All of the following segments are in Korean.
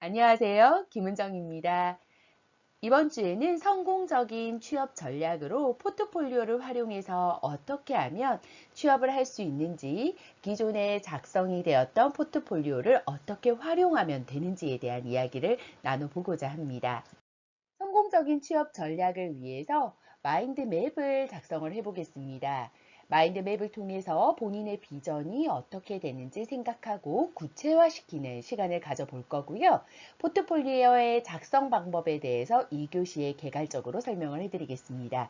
안녕하세요. 김은정입니다. 이번 주에는 성공적인 취업 전략으로 포트폴리오를 활용해서 어떻게 하면 취업을 할 수 있는지, 기존에 작성이 되었던 포트폴리오를 어떻게 활용하면 되는지에 대한 이야기를 나눠보고자 합니다. 성공적인 취업 전략을 위해서 마인드맵을 작성을 해보겠습니다. 마인드맵을 통해서 본인의 비전이 어떻게 되는지 생각하고 구체화시키는 시간을 가져볼 거고요. 포트폴리오의 작성 방법에 대해서 2교시에 개괄적으로 설명을 해드리겠습니다.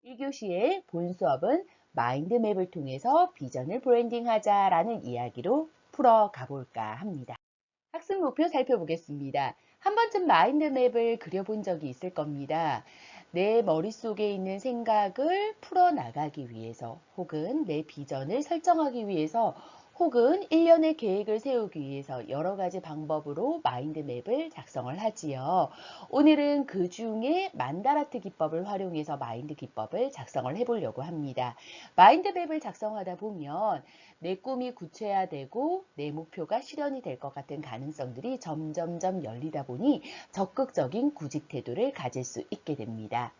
1교시의 본 수업은 마인드맵을 통해서 비전을 브랜딩하자라는 이야기로 풀어가 볼까 합니다. 학습 목표 살펴보겠습니다. 한 번쯤 마인드맵을 그려본 적이 있을 겁니다. 내 머릿속에 있는 생각을 풀어나가기 위해서, 혹은 내 비전을 설정하기 위해서, 혹은 일련의 계획을 세우기 위해서 여러 가지 방법으로 마인드맵을 작성을 하지요. 오늘은 그 중에 만다라트 기법을 활용해서 마인드 기법을 작성을 해보려고 합니다. 마인드맵을 작성하다 보면 내 꿈이 구체화되고 내 목표가 실현이 될 것 같은 가능성들이 점점점 열리다 보니 적극적인 구직 태도를 가질 수 있게 됩니다.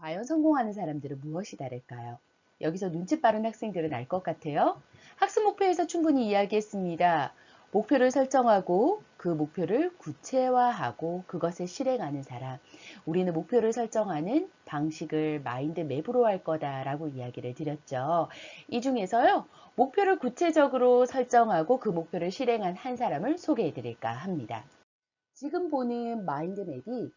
과연 성공하는 사람들은 무엇이 다를까요? 여기서 눈치 빠른 학생들은 알 것 같아요. 학습 목표에서 충분히 이야기했습니다. 목표를 설정하고 그 목표를 구체화하고 그것을 실행하는 사람. 우리는 목표를 설정하는 방식을 마인드맵으로 할 거다라고 이야기를 드렸죠. 이 중에서요, 목표를 구체적으로 설정하고 그 목표를 실행한 한 사람을 소개해 드릴까 합니다. 지금 보는 마인드맵이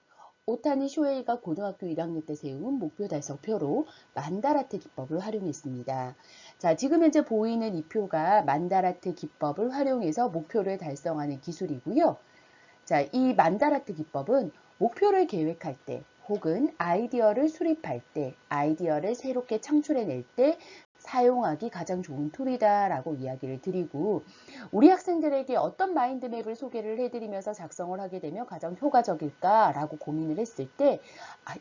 오타니 쇼헤이가 고등학교 1학년 때 세운 목표 달성표로 만다라트 기법을 활용했습니다. 자, 지금 현재 보이는 이 표가 만다라트 기법을 활용해서 목표를 달성하는 기술이고요. 자, 이 만다라트 기법은 목표를 계획할 때 혹은 아이디어를 수립할 때, 아이디어를 새롭게 창출해낼 때 사용하기 가장 좋은 툴이다라고 이야기를 드리고, 우리 학생들에게 어떤 마인드맵을 소개를 해드리면서 작성을 하게 되면 가장 효과적일까라고 고민을 했을 때,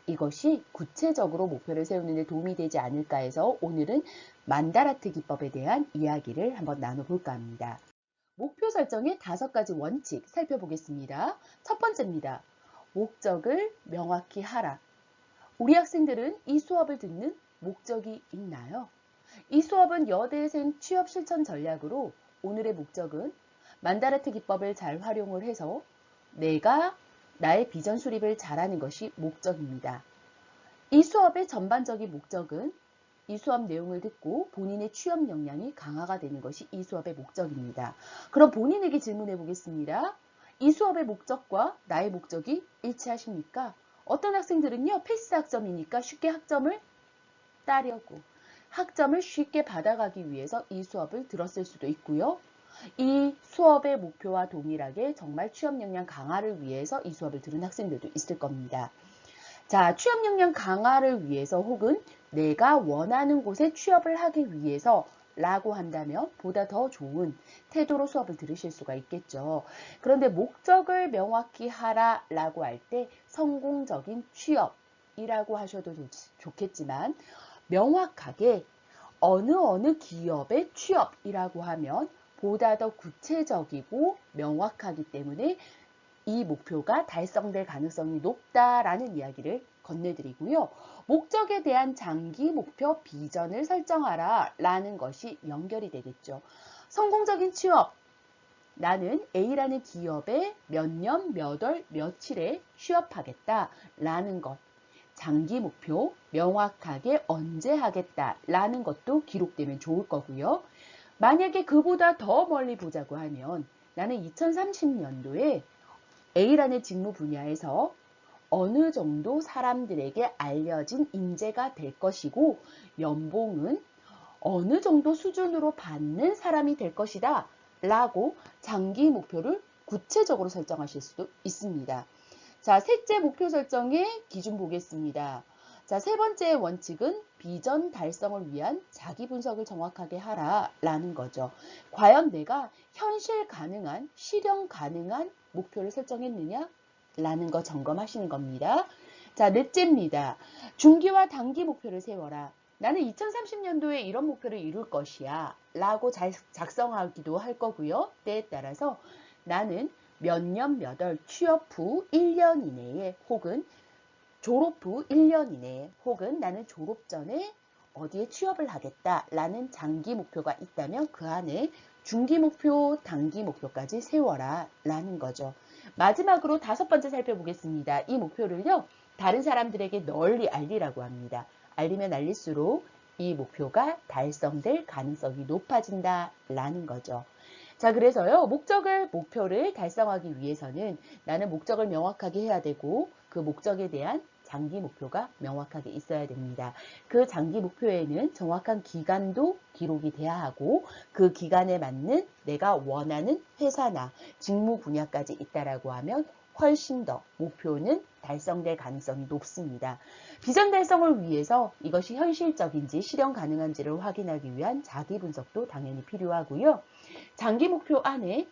이것이 구체적으로 목표를 세우는 데 도움이 되지 않을까 해서 오늘은 만다라트 기법에 대한 이야기를 한번 나눠볼까 합니다. 목표 설정의 5가지 원칙 살펴보겠습니다. 첫 번째입니다. 목적을 명확히 하라. 우리 학생들은 이 수업을 듣는 목적이 있나요? 이 수업은 여대생 취업 실천 전략으로 오늘의 목적은 만다라트 기법을 잘 활용을 해서 내가 나의 비전 수립을 잘하는 것이 목적입니다. 이 수업의 전반적인 목적은 이 수업 내용을 듣고 본인의 취업 역량이 강화가 되는 것이 이 수업의 목적입니다. 그럼 본인에게 질문해 보겠습니다. 이 수업의 목적과 나의 목적이 일치하십니까? 어떤 학생들은요, 패스 학점이니까 쉽게 학점을 따려고, 학점을 쉽게 받아가기 위해서 이 수업을 들었을 수도 있고요. 이 수업의 목표와 동일하게 정말 취업 역량 강화를 위해서 이 수업을 들은 학생들도 있을 겁니다. 자, 취업 역량 강화를 위해서 혹은 내가 원하는 곳에 취업을 하기 위해서 라고 한다면 보다 더 좋은 태도로 수업을 들으실 수가 있겠죠. 그런데 목적을 명확히 하라 라고 할 때 성공적인 취업이라고 하셔도 좋겠지만, 명확하게 어느 기업의 취업이라고 하면 보다 더 구체적이고 명확하기 때문에 이 목표가 달성될 가능성이 높다라는 이야기를 건네드리고요. 목적에 대한 장기 목표 비전을 설정하라 라는 것이 연결이 되겠죠. 성공적인 취업, 나는 A라는 기업에 몇 년, 몇 월, 며칠에 취업하겠다 라는 것. 장기 목표, 명확하게 언제 하겠다 라는 것도 기록되면 좋을 거고요. 만약에 그보다 더 멀리 보자고 하면 나는 2030년도에 A라는 직무 분야에서 어느 정도 사람들에게 알려진 인재가 될 것이고 연봉은 어느 정도 수준으로 받는 사람이 될 것이다 라고 장기 목표를 구체적으로 설정하실 수도 있습니다. 자, 셋째 목표 설정의 기준 보겠습니다. 자, 세 번째 원칙은 비전 달성을 위한 자기 분석을 정확하게 하라 라는 거죠. 과연 내가 현실 가능한, 실현 가능한 목표를 설정했느냐? 라는 거 점검하시는 겁니다. 자, 넷째입니다. 중기와 단기 목표를 세워라. 나는 2030년도에 이런 목표를 이룰 것이야 라고 작성하기도 할 거고요. 때에 따라서 나는 몇 년 몇 월 취업 후 1년 이내에 혹은 졸업 후 1년 이내에 혹은 나는 졸업 전에 어디에 취업을 하겠다라는 장기 목표가 있다면 그 안에 중기 목표, 단기 목표까지 세워라 라는 거죠. 마지막으로 5번째 살펴보겠습니다. 이 목표를요, 다른 사람들에게 널리 알리라고 합니다. 알리면 알릴수록 이 목표가 달성될 가능성이 높아진다 라는 거죠. 자, 그래서요, 목표를 달성하기 위해서는 나는 목적을 명확하게 해야 되고 그 목적에 대한 장기 목표가 명확하게 있어야 됩니다. 그 장기 목표에는 정확한 기간도 기록이 돼야 하고 그 기간에 맞는 내가 원하는 회사나 직무 분야까지 있다라고 하면 훨씬 더 목표는 달성될 가능성이 높습니다. 비전 달성을 위해서 이것이 현실적인지 실현 가능한지를 확인하기 위한 자기 분석도 당연히 필요하고요. 장기 목표 안에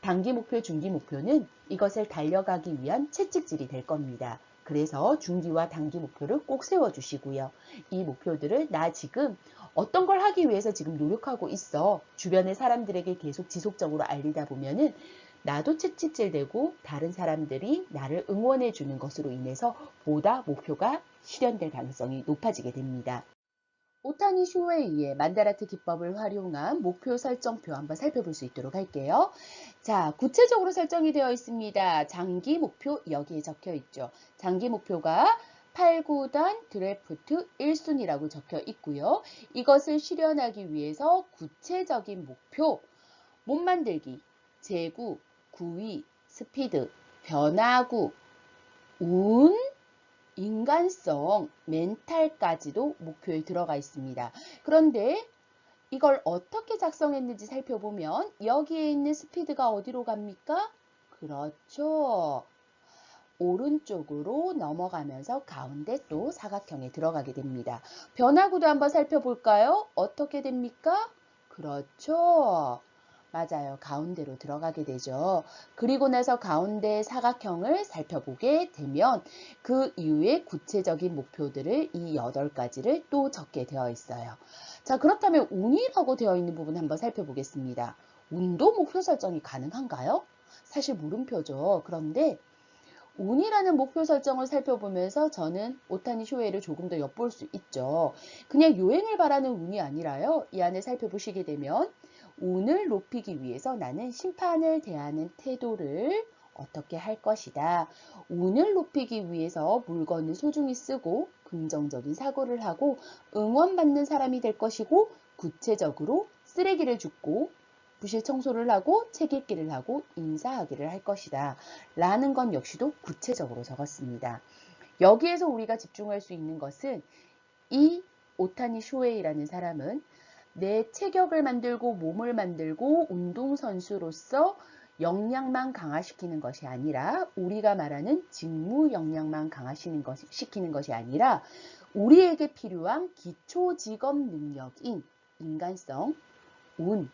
단기 목표, 중기 목표는 이것을 달려가기 위한 채찍질이 될 겁니다. 그래서 중기와 단기 목표를 꼭 세워주시고요. 이 목표들을 나 지금 어떤 걸 하기 위해서 지금 노력하고 있어. 주변의 사람들에게 계속 지속적으로 알리다 보면은 나도 채찍질 되고 다른 사람들이 나를 응원해 주는 것으로 인해서 보다 목표가 실현될 가능성이 높아지게 됩니다. 오타니 쇼웨이의 만다라트 기법을 활용한 목표 설정표 한번 살펴볼 수 있도록 할게요. 자, 구체적으로 설정이 되어 있습니다. 장기 목표 여기에 적혀 있죠. 장기 목표가 8, 9단 드래프트 1순위라고 적혀 있고요. 이것을 실현하기 위해서 구체적인 목표, 못 만들기, 재구, 구위, 스피드, 변화구, 운, 인간성, 멘탈까지도 목표에 들어가 있습니다. 그런데 이걸 어떻게 작성했는지 살펴보면 여기에 있는 스피드가 어디로 갑니까? 그렇죠. 오른쪽으로 넘어가면서 가운데 또 사각형에 들어가게 됩니다. 변화구도 한번 살펴볼까요? 어떻게 됩니까? 그렇죠. 맞아요. 가운데로 들어가게 되죠. 그리고 나서 가운데 사각형을 살펴보게 되면 그 이후에 구체적인 목표들을 이 8가지를 또 적게 되어 있어요. 자, 그렇다면 운이라고 되어 있는 부분 한번 살펴보겠습니다. 운도 목표 설정이 가능한가요? 사실 물음표죠. 그런데 운이라는 목표 설정을 살펴보면서 저는 오타니 쇼헤이를 조금 더 엿볼 수 있죠. 그냥 요행을 바라는 운이 아니라요. 이 안에 살펴보시게 되면 운을 높이기 위해서 나는 심판을 대하는 태도를 어떻게 할 것이다. 운을 높이기 위해서 물건을 소중히 쓰고 긍정적인 사고를 하고 응원받는 사람이 될 것이고 구체적으로 쓰레기를 줍고 부실 청소를 하고 책 읽기를 하고 인사하기를 할 것이다. 라는 건 역시도 구체적으로 적었습니다. 여기에서 우리가 집중할 수 있는 것은 이 오타니 쇼헤이라는 사람은 내 체격을 만들고 몸을 만들고 운동선수로서 역량만 강화시키는 것이 아니라 우리가 말하는 직무 역량만 시키는 것이 아니라 우리에게 필요한 기초 직업 능력인 인간성, 운,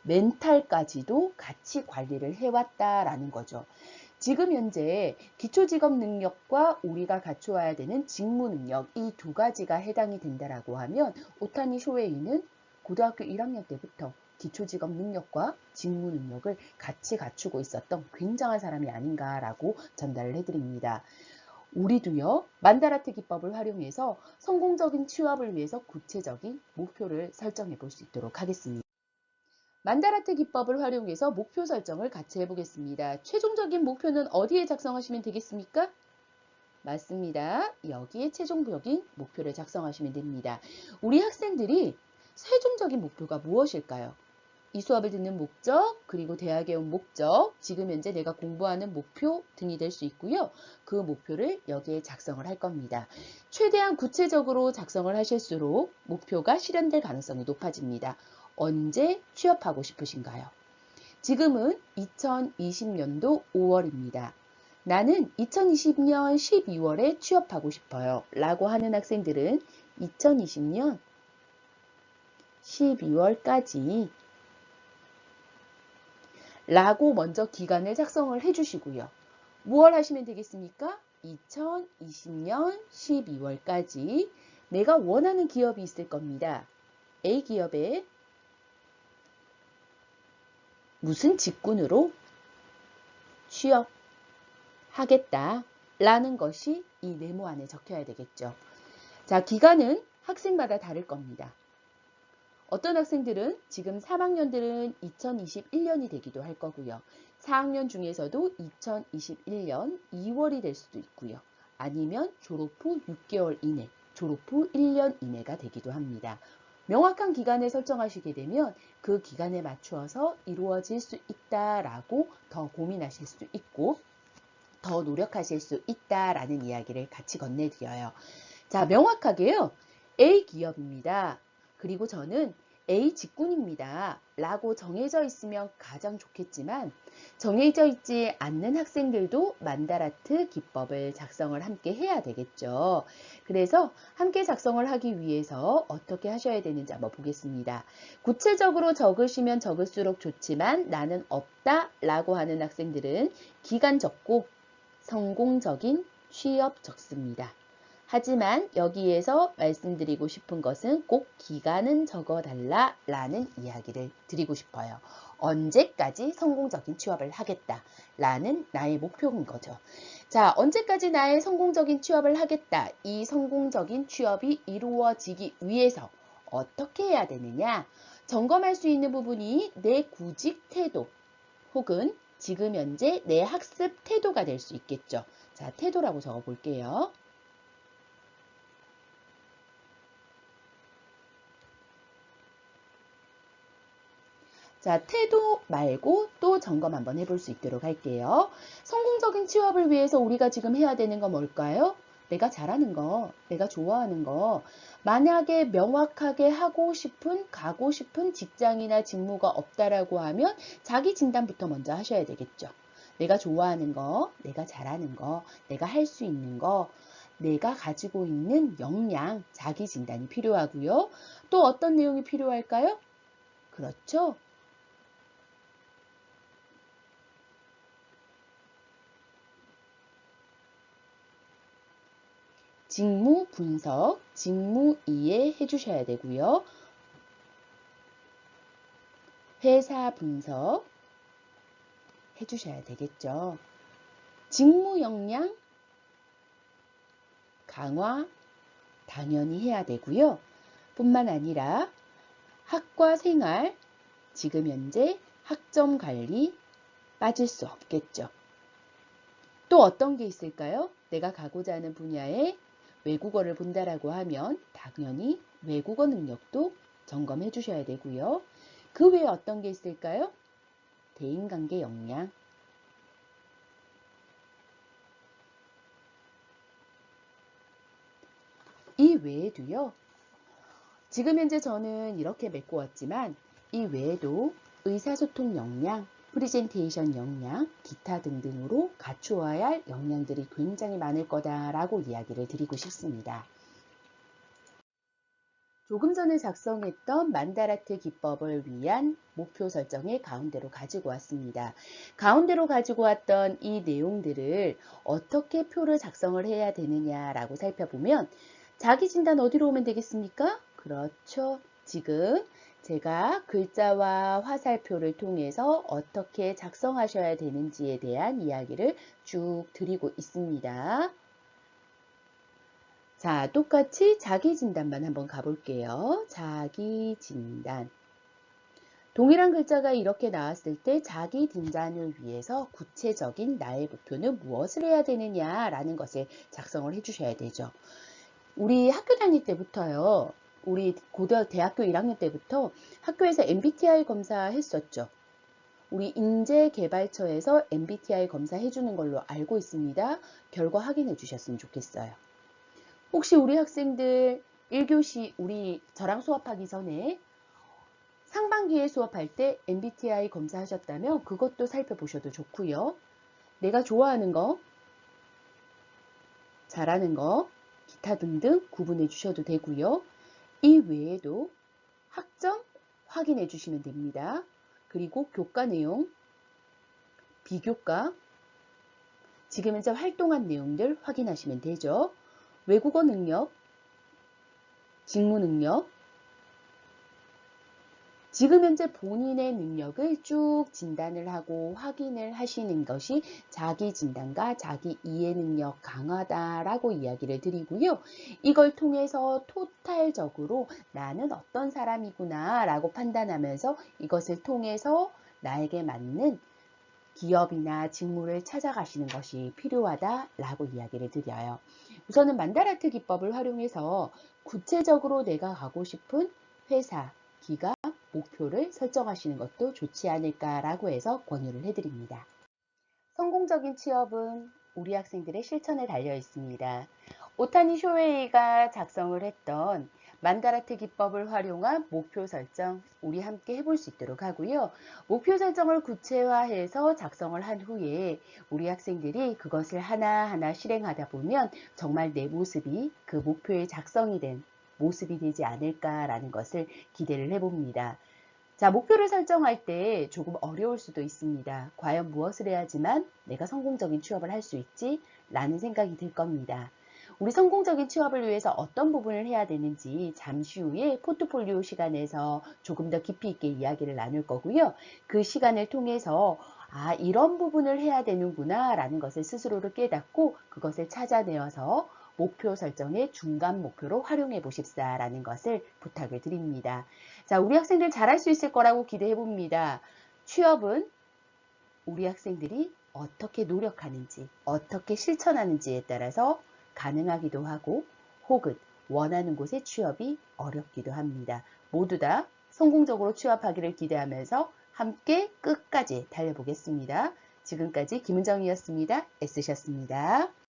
멘탈까지도 같이 관리를 해왔다라는 거죠. 지금 현재 기초직업 능력과 우리가 갖추어야 되는 직무 능력 이 2가지가 해당이 된다라고 하면 오타니 쇼헤이는 고등학교 1학년 때부터 기초직업 능력과 직무 능력을 같이 갖추고 있었던 굉장한 사람이 아닌가라고 전달을 해드립니다. 우리도요, 만다라트 기법을 활용해서 성공적인 취업을 위해서 구체적인 목표를 설정해 볼 수 있도록 하겠습니다. 만다라트 기법을 활용해서 목표 설정을 같이 해보겠습니다. 최종적인 목표는 어디에 작성하시면 되겠습니까? 맞습니다. 여기에 최종적인 목표를 작성하시면 됩니다. 우리 학생들이 최종적인 목표가 무엇일까요? 이 수업을 듣는 목적, 그리고 대학에 온 목적, 지금 현재 내가 공부하는 목표 등이 될 수 있고요. 그 목표를 여기에 작성을 할 겁니다. 최대한 구체적으로 작성을 하실수록 목표가 실현될 가능성이 높아집니다. 언제 취업하고 싶으신가요? 지금은 2020년도 5월입니다. 나는 2020년 12월에 취업하고 싶어요. 라고 하는 학생들은 2020년 12월까지 라고 먼저 기간을 작성을 해주시고요. 무얼 하시면 되겠습니까? 2020년 12월까지 내가 원하는 기업이 있을 겁니다. A 기업에 무슨 직군으로 취업하겠다 라는 것이 이 네모 안에 적혀야 되겠죠. 자, 기간은 학생마다 다를 겁니다. 어떤 학생들은 지금 3학년들은 2021년이 되기도 할 거고요. 4학년 중에서도 2021년 2월이 될 수도 있고요. 아니면 졸업 후 6개월 이내, 졸업 후 1년 이내가 되기도 합니다. 명확한 기간을 설정하시게 되면 그 기간에 맞추어서 이루어질 수 있다라고 더 고민하실 수 있고 더 노력하실 수 있다라는 이야기를 같이 건네드려요. 자, 명확하게요. A 기업입니다. 그리고 저는 A 직군입니다. 라고 정해져 있으면 가장 좋겠지만 정해져 있지 않는 학생들도 만다라트 기법을 작성을 함께 해야 되겠죠. 그래서 함께 작성을 하기 위해서 어떻게 하셔야 되는지 한번 보겠습니다. 구체적으로 적으시면 적을수록 좋지만 나는 없다 라고 하는 학생들은 기간 적고 성공적인 취업 적습니다. 하지만 여기에서 말씀드리고 싶은 것은 꼭 기간은 적어달라 라는 이야기를 드리고 싶어요. 언제까지 성공적인 취업을 하겠다 라는 나의 목표인 거죠. 자, 언제까지 나의 성공적인 취업을 하겠다. 이 성공적인 취업이 이루어지기 위해서 어떻게 해야 되느냐? 점검할 수 있는 부분이 내 구직 태도 혹은 지금 현재 내 학습 태도가 될 수 있겠죠. 자, 태도라고 적어 볼게요. 자, 태도 말고 또 점검 한번 해볼 수 있도록 할게요. 성공적인 취업을 위해서 우리가 지금 해야 되는 건 뭘까요? 내가 잘하는 거, 내가 좋아하는 거, 만약에 명확하게 하고 싶은, 가고 싶은 직장이나 직무가 없다라고 하면 자기 진단부터 먼저 하셔야 되겠죠. 내가 좋아하는 거, 내가 잘하는 거, 내가 할 수 있는 거, 내가 가지고 있는 역량, 자기 진단이 필요하고요. 또 어떤 내용이 필요할까요? 그렇죠. 직무 분석, 직무 이해 해주셔야 되고요. 회사 분석 해주셔야 되겠죠. 직무 역량 강화 당연히 해야 되고요. 뿐만 아니라 학과 생활, 지금 현재 학점 관리 빠질 수 없겠죠. 또 어떤 게 있을까요? 내가 가고자 하는 분야에 외국어를 본다라고 하면 당연히 외국어 능력도 점검해 주셔야 되고요. 그 외에 어떤 게 있을까요? 대인관계 역량. 이 외에도요. 지금 현재 저는 이렇게 메꿔 왔지만 이 외에도 의사소통 역량, 프리젠테이션 역량, 기타 등등으로 갖추어야 할 역량들이 굉장히 많을 거다라고 이야기를 드리고 싶습니다. 조금 전에 작성했던 만다라트 기법을 위한 목표 설정의 가운데로 가지고 왔습니다. 가운데로 가지고 왔던 이 내용들을 어떻게 표를 작성을 해야 되느냐라고 살펴보면 자기 진단 어디로 오면 되겠습니까? 그렇죠. 지금 제가 글자와 화살표를 통해서 어떻게 작성하셔야 되는지에 대한 이야기를 쭉 드리고 있습니다. 자, 똑같이 자기 진단만 한번 가볼게요. 자기 진단. 동일한 글자가 이렇게 나왔을 때 자기 진단을 위해서 구체적인 나의 목표는 무엇을 해야 되느냐라는 것을 작성을 해주셔야 되죠. 우리 학교 다닐 때부터요. 우리 대학교 1학년 때부터 학교에서 MBTI 검사 했었죠. 우리 인재개발처에서 MBTI 검사 해주는 걸로 알고 있습니다. 결과 확인해 주셨으면 좋겠어요. 혹시 우리 학생들 1교시 저랑 수업하기 전에 상반기에 수업할 때 MBTI 검사하셨다면 그것도 살펴보셔도 좋고요. 내가 좋아하는 거, 잘하는 거, 기타 등등 구분해 주셔도 되고요. 이 외에도 학점 확인해 주시면 됩니다. 그리고 교과 내용, 비교과, 지금 현재 활동한 내용들 확인하시면 되죠. 외국어 능력, 직무 능력, 지금 현재 본인의 능력을 쭉 진단을 하고 확인을 하시는 것이 자기 진단과 자기 이해 능력 강화다라고 이야기를 드리고요. 이걸 통해서 토탈적으로 나는 어떤 사람이구나 라고 판단하면서 이것을 통해서 나에게 맞는 기업이나 직무를 찾아가시는 것이 필요하다라고 이야기를 드려요. 우선은 만다라트 기법을 활용해서 구체적으로 내가 가고 싶은 회사, 기업, 목표를 설정하시는 것도 좋지 않을까라고 해서 권유를 해드립니다. 성공적인 취업은 우리 학생들의 실천에 달려 있습니다. 오타니 쇼헤이가 작성을 했던 만다라트 기법을 활용한 목표 설정, 우리 함께 해볼 수 있도록 하고요. 목표 설정을 구체화해서 작성을 한 후에 우리 학생들이 그것을 하나하나 실행하다 보면 정말 내 모습이 그 목표에 작성이 된 모습이 되지 않을까라는 것을 기대를 해봅니다. 자, 목표를 설정할 때 조금 어려울 수도 있습니다. 과연 무엇을 해야지만 내가 성공적인 취업을 할 수 있지? 라는 생각이 들 겁니다. 우리 성공적인 취업을 위해서 어떤 부분을 해야 되는지 잠시 후에 포트폴리오 시간에서 조금 더 깊이 있게 이야기를 나눌 거고요. 그 시간을 통해서 이런 부분을 해야 되는구나 라는 것을 스스로를 깨닫고 그것을 찾아내어서 목표 설정의 중간 목표로 활용해 보십사라는 것을 부탁을 드립니다. 자, 우리 학생들 잘할 수 있을 거라고 기대해 봅니다. 취업은 우리 학생들이 어떻게 노력하는지, 어떻게 실천하는지에 따라서 가능하기도 하고 혹은 원하는 곳에 취업이 어렵기도 합니다. 모두 다 성공적으로 취업하기를 기대하면서 함께 끝까지 달려보겠습니다. 지금까지 김은정이었습니다. 애쓰셨습니다.